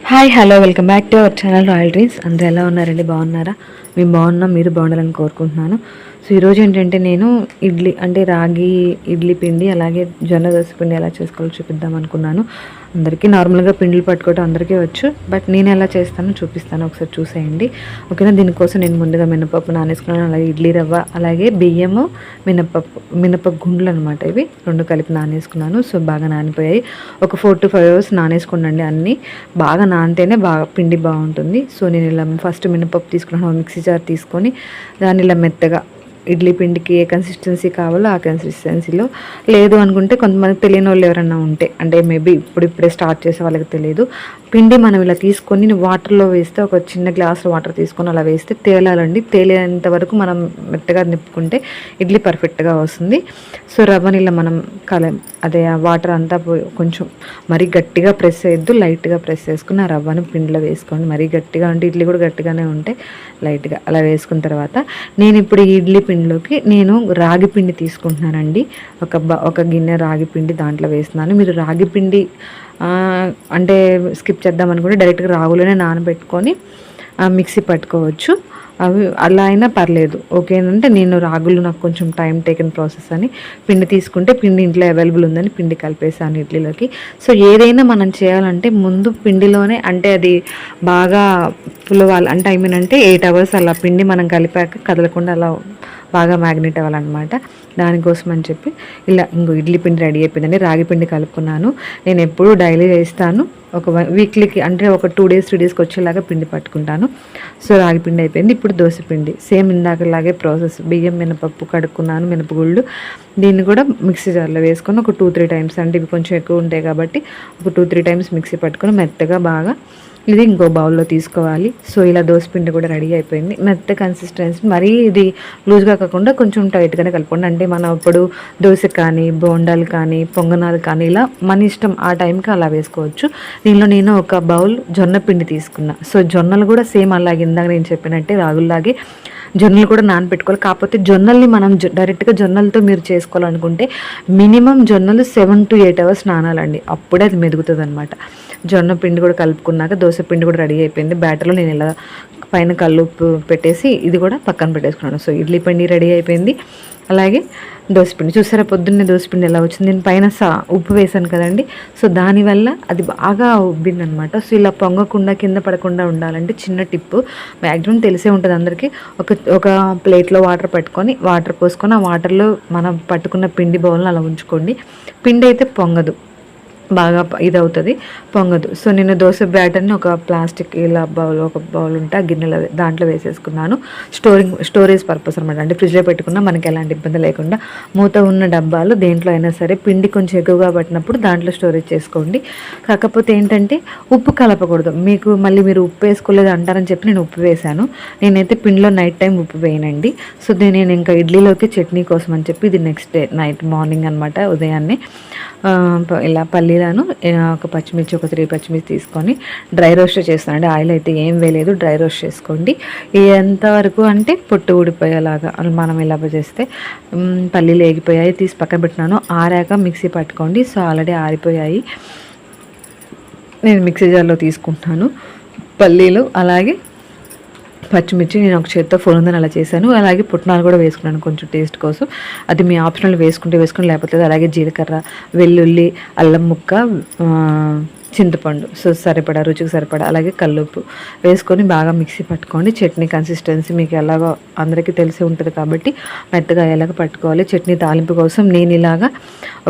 Hi hello welcome back to our channel royal dreams. అందరూ ఎలా ఉన్నారండి? బాగున్నారా? మేము బాగున్నాం, మీరు బాగుండాలని కోరుకుంటున్నాను. సో ఈరోజు ఏంటంటే నేను ఇడ్లీ అంటే రాగి ఇడ్లీ పిండి అలాగే జొన్న దోశ పిండి ఎలా చేసుకోవాలో చూపిద్దాం అనుకున్నాను. అందరికీ నార్మల్గా పిండిలు పట్టుకోవడం అందరికీ వచ్చు, బట్ నేను ఎలా చేస్తానో చూపిస్తాను, ఒకసారి చూసేయండి ఓకేనా. దీనికోసం నేను ముందుగా మినపప్పు నానేసుకున్నాను, అలాగే ఇడ్లీ రవ్వ, అలాగే బియ్యము, మినపప్పు గుండ్లు అనమాట, ఇవి రెండు కలిపి నానేసుకున్నాను. సో బాగా నానిపోయాయి. ఒక 4 to 5 hours నానేసుకోండి. అన్నీ బాగా నానితేనే బాగా పిండి బాగుంటుంది. సో నేను ఇలా ఫస్ట్ మినపప్పు తీసుకున్నాను, మిక్సీ జార్ తీసుకొని దాన్ని ఇలా మెత్తగా ఇడ్లీ పిండికి ఏ కన్సిస్టెన్సీ కావాలో ఆ కన్సిస్టెన్సీలో, లేదు అనుకుంటే కొంతమంది తెలియని వాళ్ళు ఎవరైనా ఉంటే, అంటే మేబీ ఇప్పుడే స్టార్ట్ చేసే వాళ్ళకి తెలియదు, పిండి మనం ఇలా తీసుకొని వాటర్లో వేస్తే, ఒక చిన్న గ్లాసులో వాటర్ తీసుకొని అలా వేస్తే తేలాలండి. తేలేంత వరకు మనం మెత్తగా నింపుకుంటే ఇడ్లీ పర్ఫెక్ట్గా వస్తుంది. సో రవ్వని ఇలా మనం అదే ఆ వాటర్ అంతా కొంచెం మరీ గట్టిగా ప్రెస్ చేయొద్దు, లైట్గా ప్రెస్ చేసుకుని ఆ రవ్వను పిండిలో వేసుకోండి. మరీ గట్టిగా ఉంటే ఇడ్లీ కూడా గట్టిగానే ఉంటాయి. లైట్గా అలా వేసుకున్న తర్వాత నేను ఇప్పుడు ఈ ఇడ్లీ పిండిలోకి నేను రాగి పిండి తీసుకుంటున్నానండి. ఒక గిన్నె రాగి పిండి దాంట్లో వేస్తున్నాను. మీరు రాగి పిండి అంటే స్కిప్ చేద్దాం అనుకుంటే డైరెక్ట్గా రాగులోనే నానబెట్టుకొని మిక్సీ పట్టుకోవచ్చు. అవి అలా అయినా పర్లేదు ఓకేనంటే, నేను రాగులు నాకు కొంచెం టైం టేకన్ ప్రాసెస్ అని పిండి తీసుకుంటే పిండి ఇంట్లో అవైలబుల్ ఉందని పిండి కలిపేసాను ఇడ్లీలోకి. సో ఏదైనా మనం చేయాలంటే ముందు పిండిలోనే, అంటే అది బాగా పులవాలి అంటే అంటే 8 hours అలా పిండి మనం కలిపాక కదలకుండా అలా బాగా మ్యాగ్నెట్ అవ్వాలన్నమాట. దానికోసం అని చెప్పి ఇలా ఇడ్లీ పిండి రెడీ అయిపోయిందండి. రాగి పిండి కలుపుకున్నాను. నేను ఎప్పుడూ డైలీ వేస్తాను, ఒక వీక్లీకి అంటే ఒక 2 days 3 daysకి వచ్చేలాగా పిండి పట్టుకుంటాను. సో రాగి పిండి అయిపోయింది. ఇప్పుడు దోశ పిండి సేమ్ ఇందాకలాగే ప్రాసెస్. బియ్యం మినపప్పు కడుక్కున్నాను, మినపగుళ్ళు, దీన్ని కూడా మిక్సీ జార్లో వేసుకొని ఒక 2-3 times, అంటే ఇవి కొంచెం ఎక్కువ ఉంటాయి కాబట్టి ఒక 2-3 times మిక్సీ పట్టుకొని మెత్తగా బాగా ఇది ఇంకో బౌల్లో తీసుకోవాలి. సో ఇలా దోసపిండి కూడా రెడీ అయిపోయింది. మెత్త కన్సిస్టెన్సీ, మరీ ఇది లూజ్గా కాకుండా కొంచెం టైట్గానే కలుపుకోండి. అంటే మనం ఇప్పుడు దోశ కానీ, బోండాలు కానీ, పొంగనాలు కానీ ఇలా మన ఇష్టం ఆ టైంకి అలా వేసుకోవచ్చు. దీనిలో నేను ఒక బౌల్ జొన్న పిండి తీసుకున్నా. సో జొన్నలు కూడా సేమ్ అలాగే ఇందాక నేను చెప్పినట్టే రాగుల్లాగే జొన్నలు కూడా నానబెట్టుకోవాలి. కాకపోతే జొన్నల్ని మనం డైరెక్ట్గా జొన్నలతో మీరు చేసుకోవాలనుకుంటే మినిమం జొన్నలు 7 to 8 hours నానాలండి, అప్పుడే అది మెదుగుతుంది అనమాట. జొన్న పిండి కూడా కలుపుకున్నాక దోశ పిండి కూడా రెడీ అయిపోయింది. బ్యాటర్లో నేను ఇలా పైన కల్లుప్పు పెట్టేసి ఇది కూడా పక్కన పెట్టేసుకున్నాను. సో ఇడ్లీ పిండి రెడీ అయిపోయింది, అలాగే దోసపిండి చూసారా పొద్దున్నే దోసపిండి ఎలా వచ్చింది. నేను పైన ఉప్పు వేసాను కదండి, సో దానివల్ల అది బాగా ఉబ్బిందనమాట. సో ఇలా పొంగకుండా కింద పడకుండా ఉండాలంటే చిన్న టిప్పు, మ్యాక్సిమం తెలిసే ఉంటుంది అందరికీ. ఒక ప్లేట్లో వాటర్ పట్టుకొని వాటర్ పోసుకొని ఆ వాటర్లో మనం పట్టుకున్న పిండి బౌల్ని అలా ఉంచుకోండి. పిండి అయితే పొంగదు, బాగా ఇది అవుతుంది, పొంగదు. సో నేను దోశ బ్యాటర్ని ఒక ప్లాస్టిక్ ఇలా ఒక బౌల్ ఉంటే ఆ గిన్నెలో దాంట్లో వేసేసుకున్నాను. స్టోరేజ్ పర్పస్ అనమాట, అంటే ఫ్రిడ్జ్లో పెట్టుకున్నా మనకి ఎలాంటి ఇబ్బంది లేకుండా. మూత ఉన్న డబ్బాలు దేంట్లో అయినా సరే పిండి కొంచెం ఎక్కువగా పట్టినప్పుడు దాంట్లో స్టోరేజ్ చేసుకోండి. కాకపోతే ఏంటంటే ఉప్పు కలపకూడదు. మళ్ళీ మీరు ఉప్పు వేసుకోలేదు అంటారని చెప్పి నేను ఉప్పు వేశాను. నేనైతే పిండిలో నైట్ టైం ఉప్పు వేయనండి. సో నేను ఇంకా ఇడ్లీలోకి చట్నీ కోసం అని చెప్పి ఇది నెక్స్ట్ డే నైట్ మార్నింగ్ అనమాట, ఉదయాన్నే ఇలా పల్లీలను ఒక పచ్చిమిర్చి, ఒక 3 పచ్చిమిర్చి తీసుకొని డ్రై రోస్ట్ చేస్తాను. అంటే ఆయిల్ అయితే ఏం వేయలేదు, డ్రై రోస్ట్ చేసుకోండి. ఎంతవరకు అంటే పొట్టు ఊడిపోయేలాగా మనం ఇలా చేస్తే. పల్లీలు వేగిపోయాయి, తీసి పక్కన పెట్టినాను. ఆరాక మిక్సీ పట్టుకోండి. సో ఆల్రెడీ ఆరిపోయాయి, నేను మిక్సీ జార్లో తీసుకుంటున్నాను పల్లీలు, అలాగే పచ్చిమిర్చి నేను ఒక చేత్తో ఫోనుందని అలా చేశాను. అలాగే పుట్నాలు కూడా వేసుకున్నాను కొంచెం టేస్ట్ కోసం, అది మీ ఆప్షనల్ వేసుకుంటే వేసుకుని లేకపోతే. అలాగే జీలకర్ర, వెల్లుల్లి, అల్లం ముక్క, చింతపండు, సో సరిపడా రుచికి సరిపడా, అలాగే కల్లుప్పు వేసుకొని బాగా మిక్సీ పట్టుకోండి. చట్నీ కన్సిస్టెన్సీ మీకు ఎలాగో అందరికీ తెలిసి ఉంటుంది కాబట్టి మెత్తగా ఎలాగ పట్టుకోవాలి. చట్నీ తాలింపు కోసం నేను ఇలాగా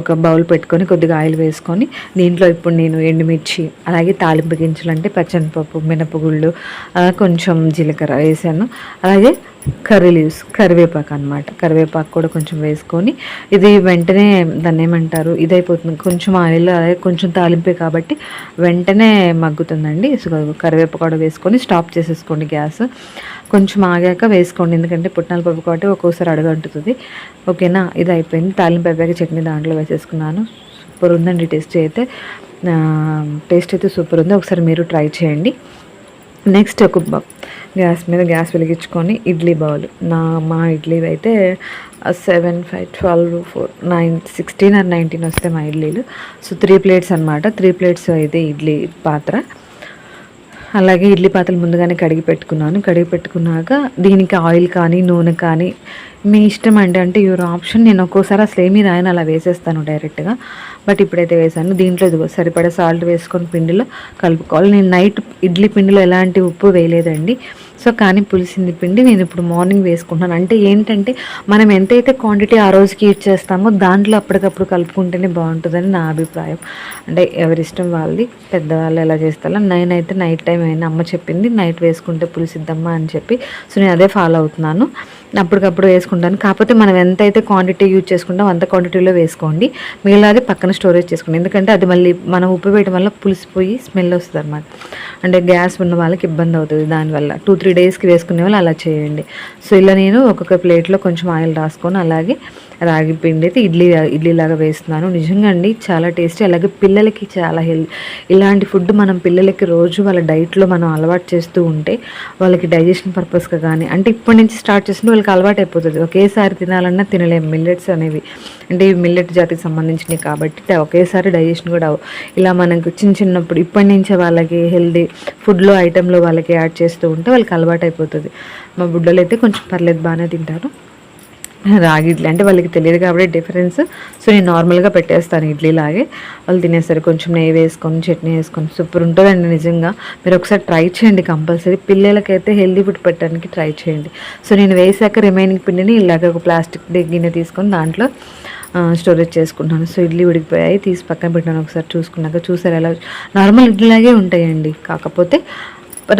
ఒక బౌల్ పెట్టుకొని కొద్దిగా ఆయిల్ వేసుకొని దీంట్లో ఇప్పుడు నేను ఎండుమిర్చి, అలాగే తాలింపు గింజలు అంటే పచ్చనిపప్పు, మినపగుళ్ళు, కొంచెం జీలకర్ర వేసాను. అలాగే కర్రీ లీవ్స్, కరివేపాకు అనమాట, కరివేపాకు కూడా కొంచెం వేసుకొని ఇది వెంటనే దాన్ని ఏమంటారు ఇదైపోతుంది. కొంచెం ఆయిల్ అలాగే కొంచెం తాలింపే కాబట్టి వెంటనే మగ్గుతుందండి. సో కరివేపాకు కూడా వేసుకొని స్టాప్ చేసేసుకోండి గ్యాస్. కొంచెం ఆగాక వేసుకోండి, ఎందుకంటే పుట్నాల పప్పు కాబట్టి ఒక్కోసారి అడుగంటుతుంది. ఓకేనా, ఇది అయిపోయింది. తాలింపు అయిపోయాక చట్నీ దాంట్లో వేసేసుకున్నాను. సూపర్ ఉందండి, టేస్ట్ అయితే సూపర్ ఉంది. ఒకసారి మీరు ట్రై చేయండి. నెక్స్ట్ ఒక గ్యాస్ వెలిగించుకొని ఇడ్లీ బౌల్, మా ఇడ్లీ అయితే 7, 5, 12, 4, 9, 16 or 19 వస్తాయి మా ఇడ్లీలు. సో 3 plates అనమాట, 3 plates అయితే ఇడ్లీ పాత్ర. అలాగే ఇడ్లీ పాత్రలు ముందుగానే కడిగి పెట్టుకున్నాను. కడిగి పెట్టుకున్నాక దీనికి ఆయిల్ కానీ నూనె కానీ మీ ఇష్టం అండి, అంటే యువర్ ఆప్షన్. నేను ఒక్కోసారి అసలు ఏమీ రాయని అలా వేసేస్తాను డైరెక్ట్గా. బట్ ఇప్పుడైతే వేసాను. దీంట్లో ఇదిగో సరిపడా సాల్ట్ వేసుకొని పిండిలో కలుపుకోవాలి. నేను నైట్ ఇడ్లీ పిండిలో ఎలాంటి ఉప్పు వేయలేదండి. సో కానీ పులిసింది పిండి నేను ఇప్పుడు మార్నింగ్ వేసుకుంటున్నాను. అంటే ఏంటంటే మనం ఎంతైతే క్వాంటిటీ ఆ రోజుకి యూజ్ చేస్తామో దాంట్లో అప్పటికప్పుడు కలుపుకుంటేనే బాగుంటుందని నా అభిప్రాయం. అంటే ఎవరిష్టం వాళ్ళది, పెద్దవాళ్ళు ఎలా చేస్తారో. నేనైతే నైట్ టైం అయినా అమ్మ చెప్పింది నైట్ వేసుకుంటే పులిసిద్దమ్మా అని చెప్పి, సో నేను అదే ఫాలో అవుతున్నాను. అప్పటికప్పుడు వేసుకుంటాను. కాకపోతే మనం ఎంతైతే క్వాంటిటీ యూజ్ చేసుకుంటామో అంత క్వాంటిటీలో వేసుకోండి. మిగిలినది పక్కన స్టోరేజ్ చేసుకోండి. ఎందుకంటే అది మళ్ళీ మనం ఉప్పు వేయడం వల్ల పులిసిపోయి స్మెల్ వస్తుంది అనమాట. అంటే గ్యాస్ ఉన్న వాళ్ళకి ఇబ్బంది అవుతుంది దానివల్ల. 2-3 డేస్కి వేసుకునే వాళ్ళు అలా చేయండి. సో ఇలా నేను ఒక్కొక్క ప్లేట్లో కొంచెం ఆయిల్ రాసుకొని అలాగే రాగి పిండి అయితే ఇడ్లీలాగా వేస్తున్నాను. నిజంగా అండి చాలా టేస్టీ. అలాగే పిల్లలకి చాలా ఇలాంటి ఫుడ్ మనం పిల్లలకి రోజు వాళ్ళ డైట్లో మనం అలవాటు చేస్తూ ఉంటే వాళ్ళకి డైజెషన్ పర్పస్గా కానీ, అంటే ఇప్పటి నుంచి స్టార్ట్ చేస్తుంటే వాళ్ళకి అలవాటు అయిపోతుంది. ఒకేసారి తినాలన్నా తినలేము. మిల్లెట్స్ అనేవి అంటే మిల్లెట్ జాతికి సంబంధించినవి కాబట్టి ఒకేసారి డైజెషన్ కూడా ఇలా మనకు చిన్నప్పుడు ఇప్పటి నుంచే వాళ్ళకి హెల్దీ ఫుడ్లో ఐటెంలో వాళ్ళకి యాడ్ చేస్తూ ఉంటే వాళ్ళకి అలవాటు అయిపోతుంది. మా బుడ్డలు అయితే కొంచెం పర్లేదు, బాగానే తింటారు రాగి ఇడ్లీ. అంటే వాళ్ళకి తెలియదు కాబట్టి డిఫరెన్స్. సో నేను నార్మల్గా పెట్టేస్తాను ఇడ్లీలాగే, వాళ్ళు తినేసరి కొంచెం నెయ్యి వేసుకొని చట్నీ వేసుకొని సూపర్ ఉంటుందండి నిజంగా. మీరు ఒకసారి ట్రై చేయండి కంపల్సరీ. పిల్లలకైతే హెల్దీ ఫుడ్ పెట్టడానికి ట్రై చేయండి. సో నేను వేసాక రిమైనింగ్ పిండిని ఇలాగ ఒక ప్లాస్టిక్ గిన్నె తీసుకొని దాంట్లో స్టోరేజ్ చేసుకుంటాను. సో ఇడ్లీ ఉడికిపోయాయి, తీసి పక్కన పెట్టాను. ఒకసారి చూసుకున్నాక చూసారు ఎలా నార్మల్ ఇడ్లీలాగే ఉంటాయండి, కాకపోతే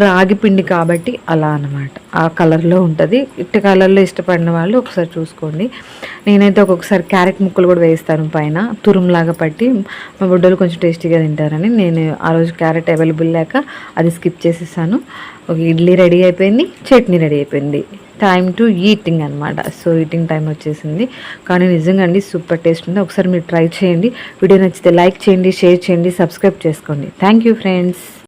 రాగి పిండి కాబట్టి అలా అన్నమాట. ఆ కలర్లో ఉంటుంది. ఇట్టి కలర్లో ఇష్టపడిన వాళ్ళు ఒకసారి చూసుకోండి. నేనైతే ఒక్కొక్కసారి క్యారెట్ ముక్కలు కూడా వేస్తాను పైన తురుములాగా పట్టి. మా బుడ్డలు కొంచెం టేస్టీగా తింటారని నేను ఆ రోజు క్యారెట్ అవైలబుల్ లేక అది స్కిప్ చేసేసాను. ఒక ఇడ్లీ రెడీ అయిపోయింది, చట్నీ రెడీ అయిపోయింది. టైమ్ టు ఈటింగ్ అనమాట. సో ఈటింగ్ టైం వచ్చేసింది. కానీ నిజంగా అండి సూపర్ టేస్ట్ ఉంది. ఒకసారి మీరు ట్రై చేయండి. వీడియో నచ్చితే లైక్ చేయండి, షేర్ చేయండి, సబ్స్క్రైబ్ చేసుకోండి. Thank you friends.